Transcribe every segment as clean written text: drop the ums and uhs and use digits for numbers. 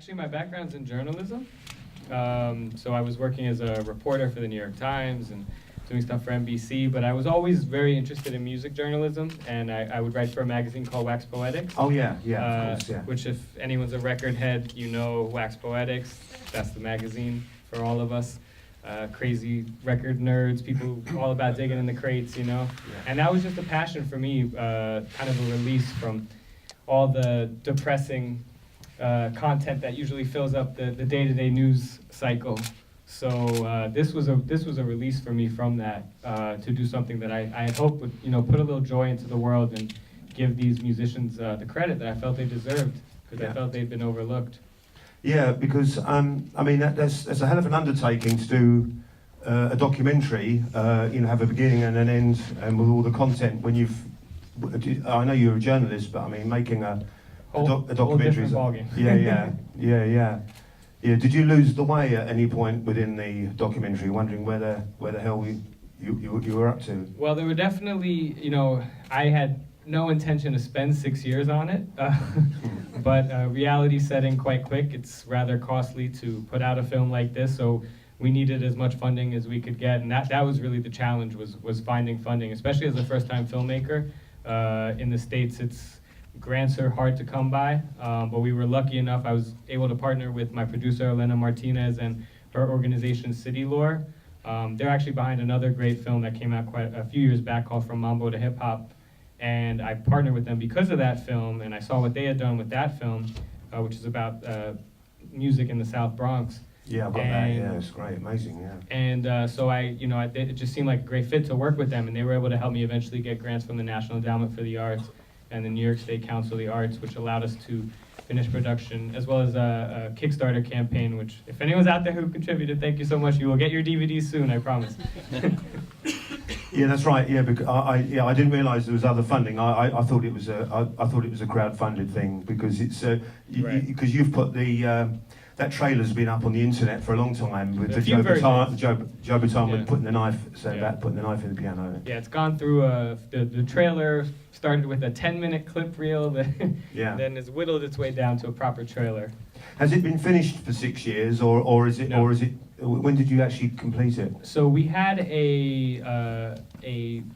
Actually, my background's in journalism. So I was working as a reporter for the New York Times and doing stuff for NBC, but I was always very interested in music journalism, and I would write for a magazine called Wax Poetics. Oh yeah, of course, yeah. Which, if anyone's a record head, you know Wax Poetics. That's the magazine for all of us. Crazy record nerds, people all about digging in the crates, you know? Yeah. And that was just a passion for me, kind of a release from all the depressing content that usually fills up the day-to-day news cycle. So this was a release for me from that, to do something that I had hoped would, put a little joy into the world and give these musicians the credit that I felt they deserved, because I felt they'd been overlooked. Yeah, because I mean that's a hell of an undertaking to do a documentary. Have a beginning and an end, and with all the content. When I know you're a journalist, but I mean making a documentary. Yeah. Did you lose the way at any point within the documentary, wondering where the hell you were up to? Well, there were definitely, I had no intention to spend 6 years on it, but reality set in quite quick. It's rather costly to put out a film like this, so we needed as much funding as we could get, and that was really the challenge, was finding funding, especially as a first-time filmmaker. In the States, grants are hard to come by, but we were lucky enough. I was able to partner with my producer, Elena Martinez, and her organization, City Lore. They're actually behind another great film that came out quite a few years back called From Mambo to Hip Hop. And I partnered with them because of that film, and I saw what they had done with that film, which is about music in the South Bronx. Yeah, I've got that. Yeah, it's great, amazing. Yeah. And so it just seemed like a great fit to work with them, and they were able to help me eventually get grants from the National Endowment for the Arts and the New York State Council of the Arts, which allowed us to finish production, as well as a Kickstarter campaign, which, if anyone's out there who contributed, thank you so much. You will get your DVDs soon, I promise. Yeah, that's right. Yeah, because I didn't realise there was other funding. I thought it was a crowd-funded thing, because it's because you've put that trailer's been up on the internet for a long time with the Joe Bataan with putting the knife in the piano. Yeah, it's gone through the trailer started with a 10-minute clip reel, then has whittled its way down to a proper trailer. Has it been finished for 6 years, or is it? No. Or is it? When did you actually complete it? So we had a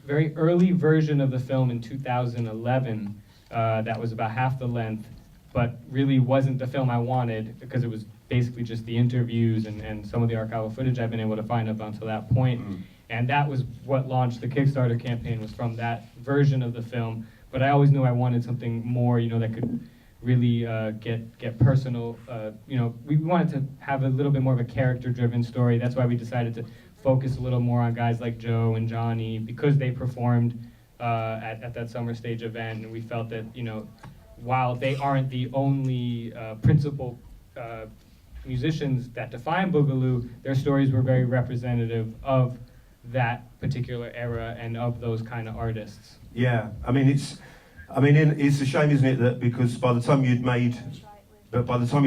very early version of the film in 2011 that was about half the length, but really wasn't the film I wanted, because it was basically just the interviews and some of the archival footage I've been able to find up until that point. And that was what launched the Kickstarter campaign, was from that version of the film. But I always knew I wanted something more, that could really get personal. We wanted to have a little bit more of a character-driven story. That's why we decided to focus a little more on guys like Joe and Johnny, because they performed at that summer stage event, and we felt that, while they aren't the only principal musicians that define Boogaloo, their stories were very representative of that particular era and of those kind of artists. Yeah, it's a shame, isn't it, that because by the time you'd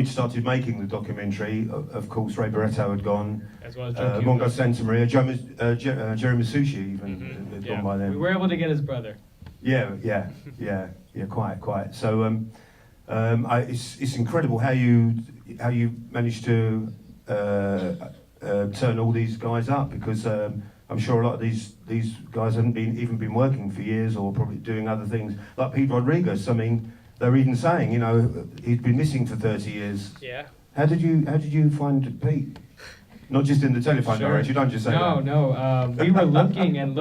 started making the documentary, of course, Ray Barretto had gone, as well as Mongo Santa Maria, Jerry Masucci even had gone by then. We were able to get his brother. Yeah, quite. So it's incredible how you managed to turn all these guys up, because I'm sure a lot of these guys hadn't been working for years, or probably doing other things. Like Pete Rodriguez, they're even saying, he'd been missing for 30 years. Yeah. How did you find Pete? Not just in the telephone directory, don't just say that. No. We were looking, and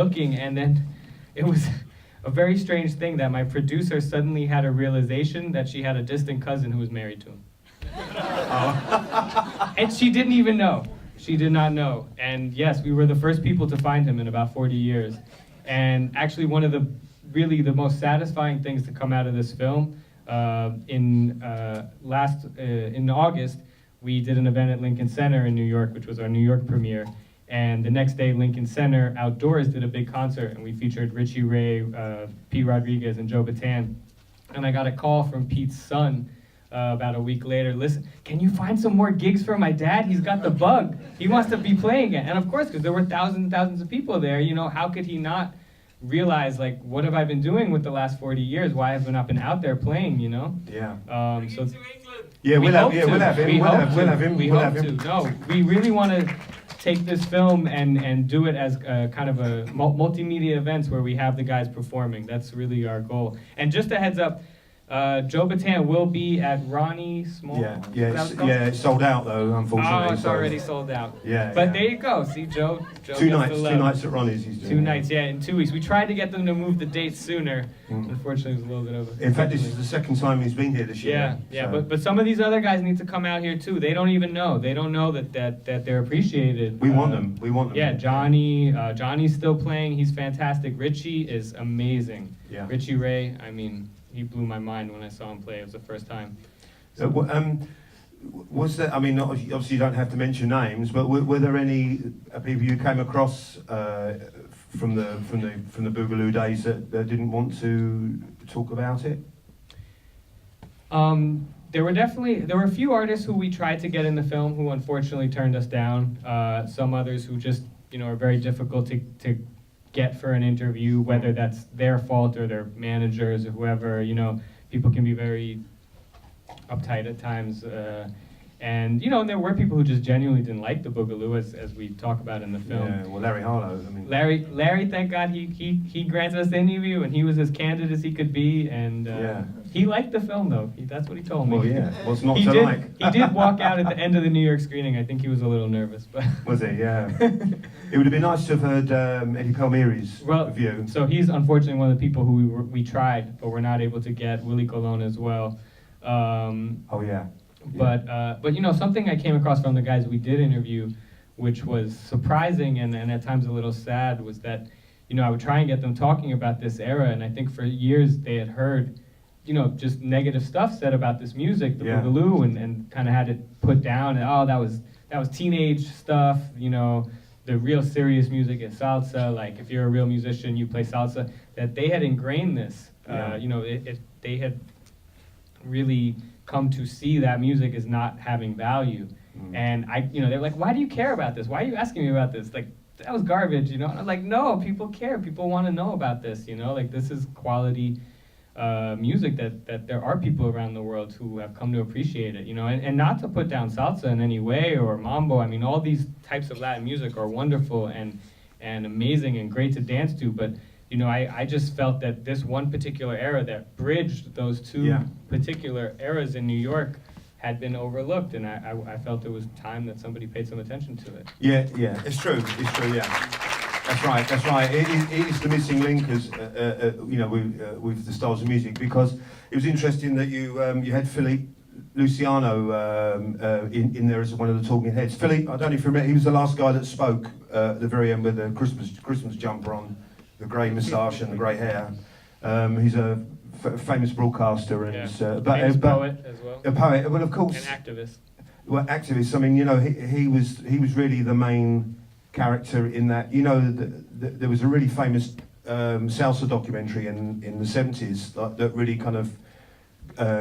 then it was a very strange thing that my producer suddenly had a realization that she had a distant cousin who was married to him. And she didn't even know. She did not know. And yes, we were the first people to find him in about 40 years. And actually, one of the most satisfying things to come out of this film, in August, we did an event at Lincoln Center in New York, which was our New York premiere. And the next day, Lincoln Center outdoors did a big concert, and we featured Richie Ray, Pete Rodriguez, and Joe Bataan. And I got a call from Pete's son about a week later. Listen, can you find some more gigs for my dad? He's got the bug. He wants to be playing it. And of course, because there were thousands and thousands of people there, how could he not realize, like, what have I been doing with the last 40 years? Why have I not been out there playing, you know? Yeah. So Yeah, we'll have him. We'll have him. We We'll hope have him. to. No, we really want to take this film and do it as a kind of a multimedia events where we have the guys performing. That's really our goal. And just a heads up, Joe Bataan will be at Ronnie Small. It's sold out though, unfortunately. Oh, it's already sold out. Yeah. But there you go. See, Joe Two gets the love. nights at Ronnie's. He's doing. 2 nights, yeah, in 2 weeks. We tried to get them to move the date sooner. Unfortunately, it was a little bit of a... In fact, this is the second time he's been here this year. Yeah, but some of these other guys need to come out here too. They don't even know. They don't know that they're appreciated. We want them. We want them. Yeah, Johnny's still playing. He's fantastic. Richie is amazing. Yeah. Richie Ray, I mean, he blew my mind when I saw him play. It was the first time. Was there? I mean, obviously you don't have to mention names, but were there any people you came across from the Boogaloo days that didn't want to talk about it? There were a few artists who we tried to get in the film who unfortunately turned us down. Some others who just, are very difficult to get for an interview, whether that's their fault or their managers or whoever. People can be very uptight at times. And there were people who just genuinely didn't like the Boogaloo, as we talk about in the film. Yeah, well, Larry Harlow, I mean... Larry, thank God, he granted us the interview, and he was as candid as he could be, and he liked the film, though. That's what he told me. Well, yeah, what's not he to did, like? He did walk out at the end of the New York screening. I think he was a little nervous, but... Was he? Yeah. It would have been nice to have heard Eddie Palmieri's view. So he's unfortunately one of the people who we tried, but we're not able to get. Willie Colon as well. Oh, yeah. But something I came across from the guys we did interview, which was surprising and at times a little sad, was that, I would try and get them talking about this era, and I think for years they had heard, just negative stuff said about this music, the Boogaloo, and kind of had it put down, and that was teenage stuff, the real serious music is salsa, like if you're a real musician, you play salsa, that they had ingrained this, they had really come to see that music as not having value. And they're like, why do you care about this? Why are you asking me about this? Like, that was garbage, And I'm like, no, people care. People want to know about this, Like, this is quality music that there are people around the world who have come to appreciate it, And not to put down salsa in any way or mambo. I mean, all these types of Latin music are wonderful and amazing and great to dance to, but I just felt that this one particular era that bridged those two particular eras in New York had been overlooked, and I felt it was time that somebody paid some attention to it. Yeah, it's true, yeah. That's right. It is the missing link, as with the styles of music, because it was interesting that you had Philippe Luciano in there as one of the talking heads. Philippe, I don't know if you remember, he was the last guy that spoke at the very end with the Christmas jumper on, the grey moustache and the grey hair. He's a famous broadcaster and famous poet as well. A poet, well, of course. An activist. Well, activist. I mean, he was really the main character in that. There was a really famous salsa documentary in the 70s that really kind of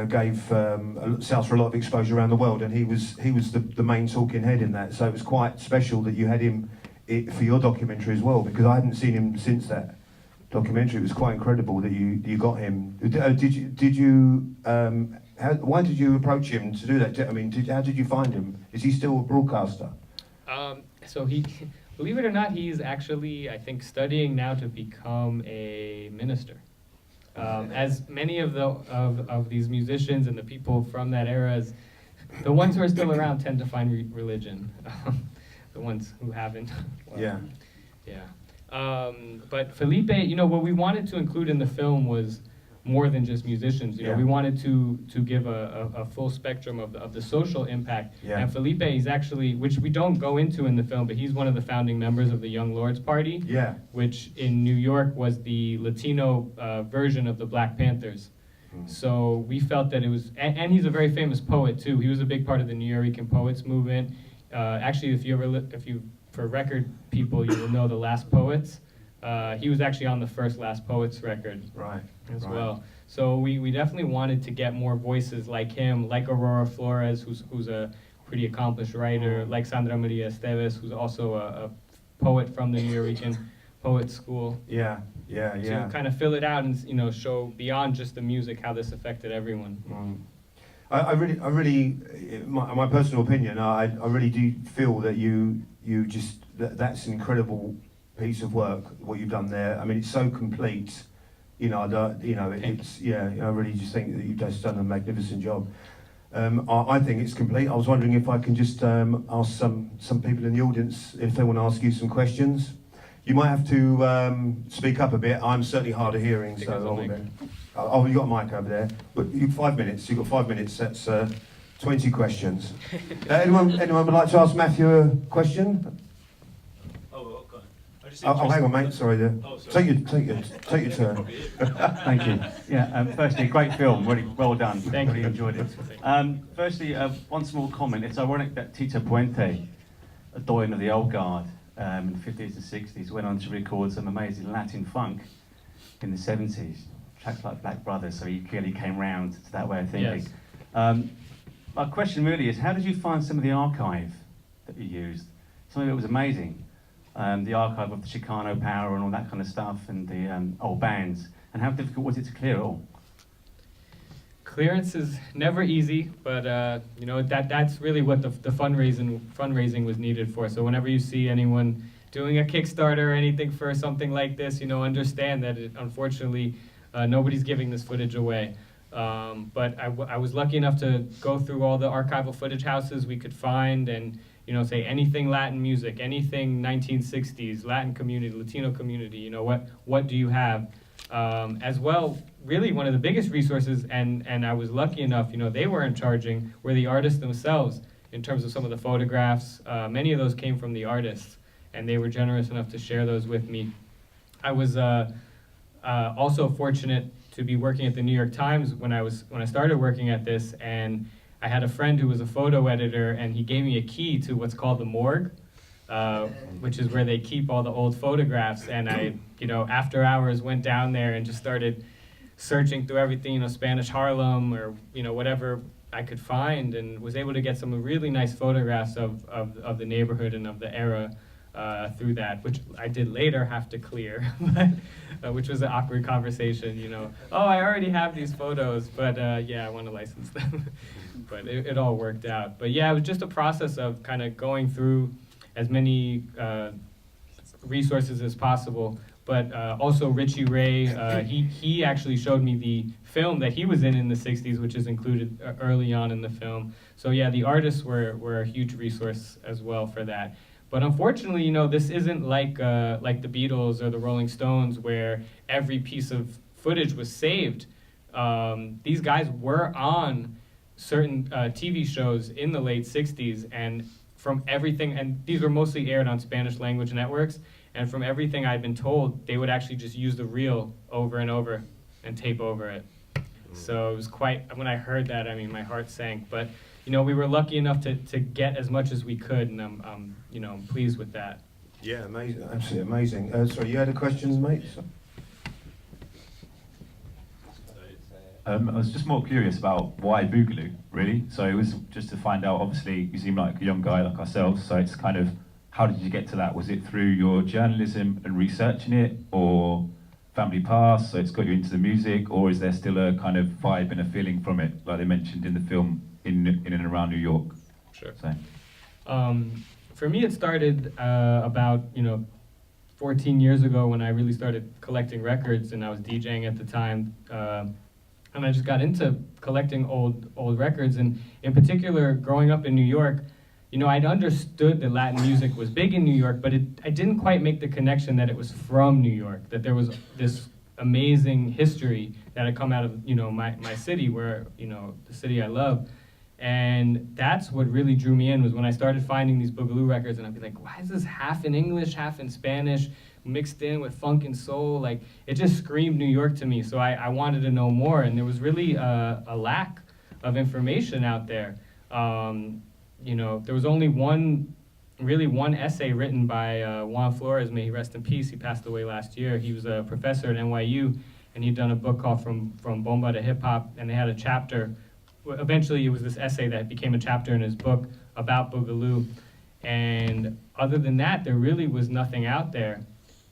gave salsa a lot of exposure around the world, and he was the main talking head in that. So it was quite special that you had him for your documentary as well, because I hadn't seen him since that documentary. It was quite incredible that you got him. Why did you approach him to do that? How did you find him? Is he still a broadcaster? So he, believe it or not, he's actually, I think, studying now to become a minister. As many of these musicians and the people from that era, the ones who are still around tend to find religion. The ones who haven't. Well, yeah. But Felipe, what we wanted to include in the film was more than just musicians. We wanted to give a full spectrum of the social impact. Yeah. And Felipe is actually, which we don't go into in the film, but he's one of the founding members of the Young Lords Party, which in New York was the Latino version of the Black Panthers. So we felt that it was, and he's a very famous poet too. He was a big part of the Nuyorican Poets movement. Actually, if you for record people, you will know the Last Poets. He was actually on the first Last Poets record, as well. So we definitely wanted to get more voices like him, like Aurora Flores, who's a pretty accomplished writer, like Sandra Maria Esteves, who's also a poet from the Nuyorican poet school. Yeah, yeah, yeah. To kind of fill it out and, you know, show beyond just the music how this affected everyone. I really, my personal opinion, I really do feel that you just, that's an incredible piece of work, what you've done there. I mean, it's so complete, you know, it's, yeah, I really just think that you've just done a magnificent job. I think it's complete. I was wondering if I can just ask some people in the audience if they want to ask you some questions. You might have to speak up a bit. I'm certainly hard of hearing, so oh, you got a mic over there. But you 5 minutes. You've got 5 minutes. That's 20 questions. Anyone would like to ask Matthew a question? Oh, God. Oh, hang on, mate. Sorry. There. Oh, sorry. Take your turn. Thank you. Yeah. Firstly, great film. Really well done. Thank really you. enjoyed it. Firstly, one small comment. It's ironic that Tito Puente, a doyen of the old guard in the 50s and 60s, went on to record some amazing Latin funk in the 70s. Tracks like Black Brothers. So he clearly came round to that way of thinking. Yes. My question really is, how did you find some of the archive that you used? Some of it was amazing. The archive of the Chicano Power and all that kind of stuff, and the old bands. And how difficult was it to clear it all? Clearance is never easy, but you know, that's really what the fundraising was needed for. So whenever you see anyone doing a Kickstarter or anything for something like this, you know, understand that unfortunately nobody's giving this footage away. But I was lucky enough to go through all the archival footage houses we could find, and you know, say anything Latin music, anything 1960s, Latin community, Latino community, you know, what do you have? As well, really one of the biggest resources, and I was lucky enough, you know, they weren't charging, were the artists themselves in terms of some of the photographs. Many of those came from the artists, and they were generous enough to share those with me. I was also fortunate to be working at the New York Times when I started working at this, and I had a friend who was a photo editor, and he gave me a key to what's called the morgue, which is where they keep all the old photographs. And I, you know, after hours went down there and just started searching through everything, you know, Spanish Harlem or, you know, whatever I could find, and was able to get some really nice photographs of the neighborhood and of the era through that, which I did later have to clear, but, which was an awkward conversation, you know. Oh, I already have these photos, but yeah, I want to license them. But it all worked out. But yeah, it was just a process of kind of going through as many resources as possible. But also Richie Ray, he actually showed me the film that he was in the 60s, which is included early on in the film. So yeah, the artists were a huge resource as well for that. But unfortunately, you know, this isn't like the Beatles or the Rolling Stones, where every piece of footage was saved. These guys were on certain TV shows in the late 60s, and from everything, and these were mostly aired on Spanish language networks, and from everything I'd been told, they would actually just use the reel over and over and tape over it. So it was quite, when I heard that, I mean, my heart sank. But, you know, we were lucky enough to get as much as we could, and I'm you know, pleased with that. Yeah, amazing, absolutely amazing. Sorry, you had a question, mate? I was just more curious about why Boogaloo, really. So it was just to find out, obviously, you seem like a young guy like ourselves, so it's kind of, how did you get to that? Was it through your journalism and researching it, or family past, so it's got you into the music, or is there still a kind of vibe and a feeling from it, like they mentioned in the film, in and around New York? Sure. So. For me, it started about, you know, 14 years ago when I really started collecting records, and I was DJing at the time. And I just got into collecting old records, and in particular, growing up in New York, you know, I'd understood that Latin music was big in New York, but I didn't quite make the connection that it was from New York, that there was this amazing history that had come out of, you know, my city, where, you know, the city I love. And that's what really drew me in, was when I started finding these Boogaloo records, and I'd be like, why is this half in English, half in Spanish, mixed in with funk and soul? Like, it just screamed New York to me, so I wanted to know more, and there was really a lack of information out there. You know, there was only one essay written by Juan Flores, may he rest in peace. He passed away last year. He was a professor at NYU, and he'd done a book called From Bomba to Hip Hop, and they had a chapter. Eventually, it was this essay that became a chapter in his book about Boogaloo. And other than that, there really was nothing out there.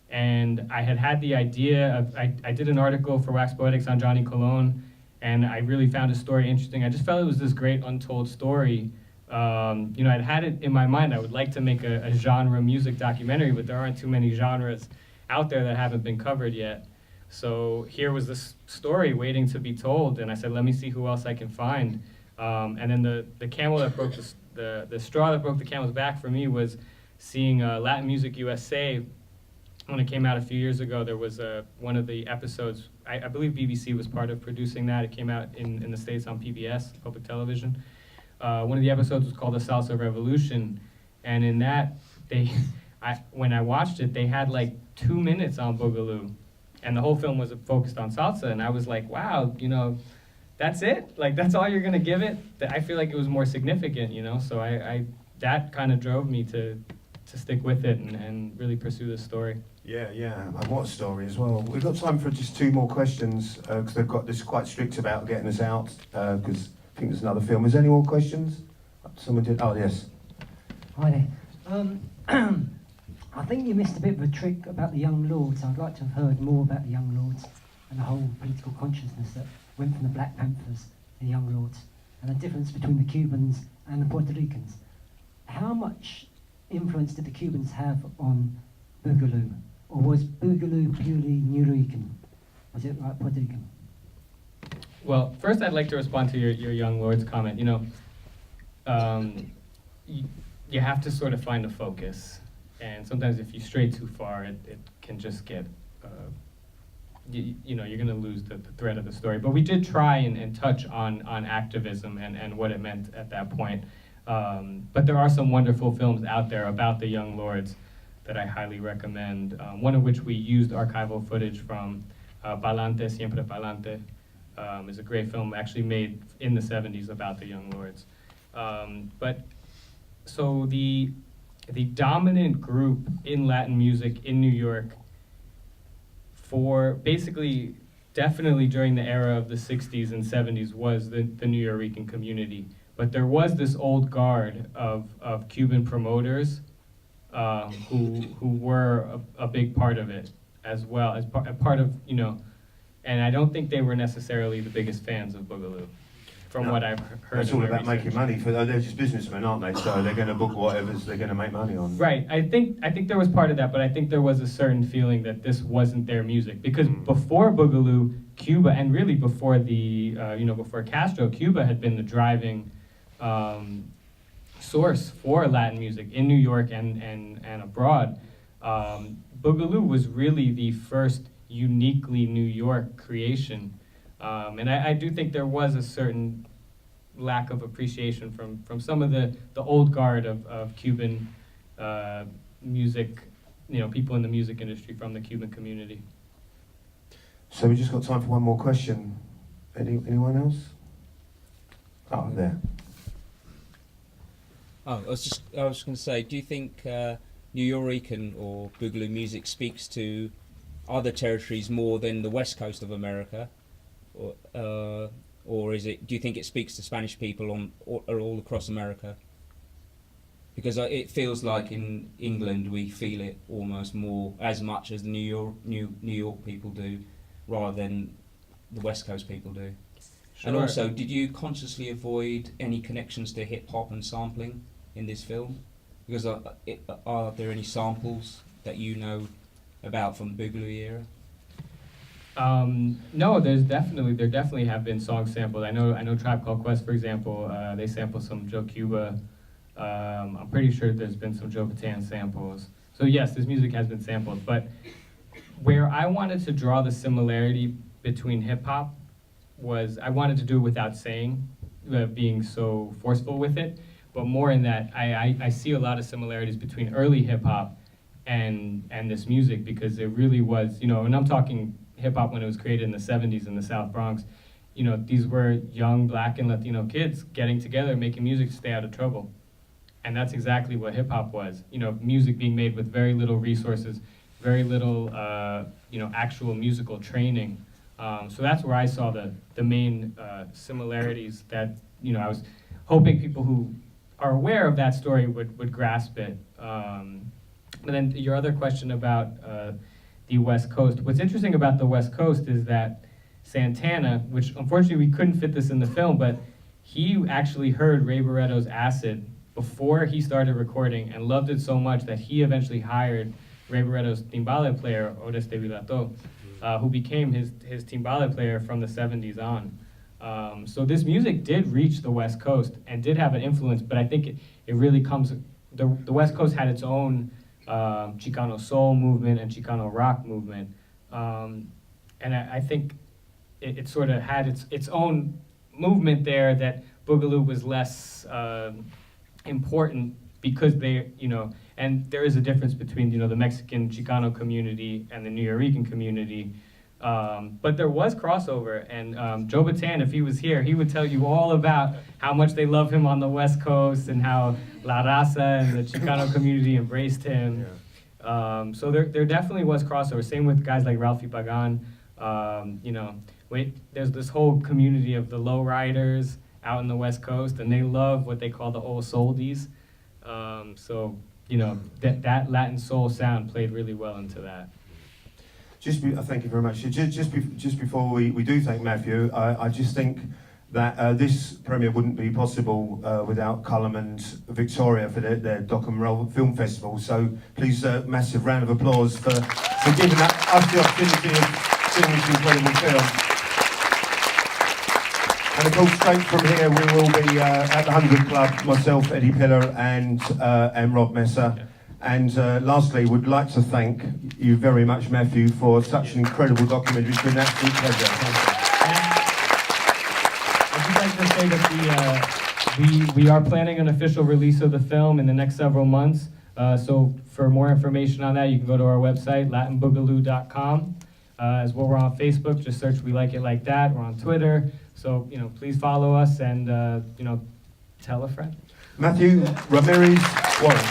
And I had the idea of, I did an article for Wax Poetics on Johnny Colon, and I really found his story interesting. I just felt it was this great untold story. I'd had it in my mind, I would like to make a genre music documentary, but there aren't too many genres out there that haven't been covered yet. So here was this story waiting to be told, and I said, let me see who else I can find. And then the camel that broke the straw that broke the camel's back for me was seeing Latin Music USA. When it came out a few years ago, there was one of the episodes, I believe BBC was part of producing that. It came out in the States on PBS, public television. One of the episodes was called The Salsa Revolution, and in that, when I watched it, they had like 2 minutes on Boogaloo, and the whole film was focused on salsa, and I was like, wow, that's it? Like, that's all you're gonna give it? I feel like it was more significant, so that kind of drove me to stick with it and really pursue this story. Yeah, and what a story as well. We've got time for just 2 more questions, because they've got this quite strict about getting us out, because I think there's another film. Is there any more questions? Someone did, oh yes. Hi there. I think you missed a bit of a trick about the Young Lords. I'd like to have heard more about the Young Lords and the whole political consciousness that went from the Black Panthers to the Young Lords, and the difference between the Cubans and the Puerto Ricans. How much influence did the Cubans have on Boogaloo? Or was Boogaloo purely New Rican? Was it like Puerto Rican? Well, first I'd like to respond to your Young Lords comment. You have to sort of find a focus. And sometimes if you stray too far, it can just get, you're going to lose the thread of the story. But we did try and touch on activism and what it meant at that point. But there are some wonderful films out there about the Young Lords that I highly recommend, one of which we used archival footage from. Pa'lante, Siempre Pa'lante is a great film actually made in the 70s about the Young Lords. So the dominant group in Latin music in New York for basically definitely during the era of the 60s and 70s was the Nuyorican community. But there was this old guard of Cuban promoters who were a big part of it as well, as part of, and I don't think they were necessarily the biggest fans of Boogaloo. From what I've heard. It's all about making money. They're just businessmen, aren't they? So they're going to book whatever they're going to make money on. Right. I think there was part of that, but I think there was a certain feeling that this wasn't their music because before Boogaloo, Cuba, and really before before Castro, Cuba had been the driving source for Latin music in New York and abroad. Boogaloo was really the first uniquely New York creation. And I do think there was a certain lack of appreciation from some of the old guard of Cuban music, people in the music industry from the Cuban community. So we just got time for one more question. Anyone else? Oh, there. Oh, I was going to say, do you think Nuyorican or Boogaloo music speaks to other territories more than the west coast of America? Or is it? Do you think it speaks to Spanish people all across America? Because it feels like in England we feel it almost more as much as the New York people do, rather than the West Coast people do. Sure. And also, did you consciously avoid any connections to hip hop and sampling in this film? Because are there any samples that you know about from the Boogaloo era? No, there definitely have been songs sampled. I know Tribe Called Quest, for example, they sample some Joe Cuba. I'm pretty sure there's been some Joe Bataan samples. So yes, this music has been sampled, but where I wanted to draw the similarity between hip hop was I wanted to do it without saying, being so forceful with it, but more in that I see a lot of similarities between early hip hop and this music because it really was, and I'm talking hip-hop when it was created in the 70s in the South Bronx, these were young Black and Latino kids getting together, making music to stay out of trouble. And that's exactly what hip-hop was. Music being made with very little resources, very little, actual musical training. So that's where I saw the main similarities that, I was hoping people who are aware of that story would grasp it. And then your other question about the West Coast. What's interesting about the West Coast is that Santana, which unfortunately we couldn't fit this in the film, but he actually heard Ray Barretto's Acid before he started recording and loved it so much that he eventually hired Ray Barretto's timbale player, Oreste Vilato, who became his timbale player from the 70s on. So this music did reach the West Coast and did have an influence, but I think it really comes, the West Coast had its own Chicano soul movement and Chicano rock movement. And I think it sort of had its own movement there that Boogaloo was less important because they, and there is a difference between, the Mexican Chicano community and the New Yorican community. But there was crossover, and Joe Bataan, if he was here, he would tell you all about how much they love him on the West Coast and how La Raza and the Chicano community embraced him. Yeah. So there definitely was crossover. Same with guys like Ralphie Pagan. There's this whole community of the lowriders out in the West Coast, and they love what they call the old soldies. That Latin soul sound played really well into that. Thank you very much. Just before we do thank Matthew, I just think that this premiere wouldn't be possible without Cullum and Victoria for their Doc and Roll Film Festival. So please, massive round of applause for giving us the opportunity of seeing this incredible film. And of course, straight from here, we will be at the 100 Club, myself, Eddie Pillar, and Rob Messer. Yeah. And lastly, would like to thank you very much, Matthew, for such an incredible documentary. It's been an absolute pleasure. I'd just like to say that we are planning an official release of the film in the next several months. So for more information on that, you can go to our website, latinboogaloo.com. As well, we're on Facebook. Just search We Like It Like That. We're on Twitter. So, please follow us and, tell a friend. Mathew Ramirez Warren.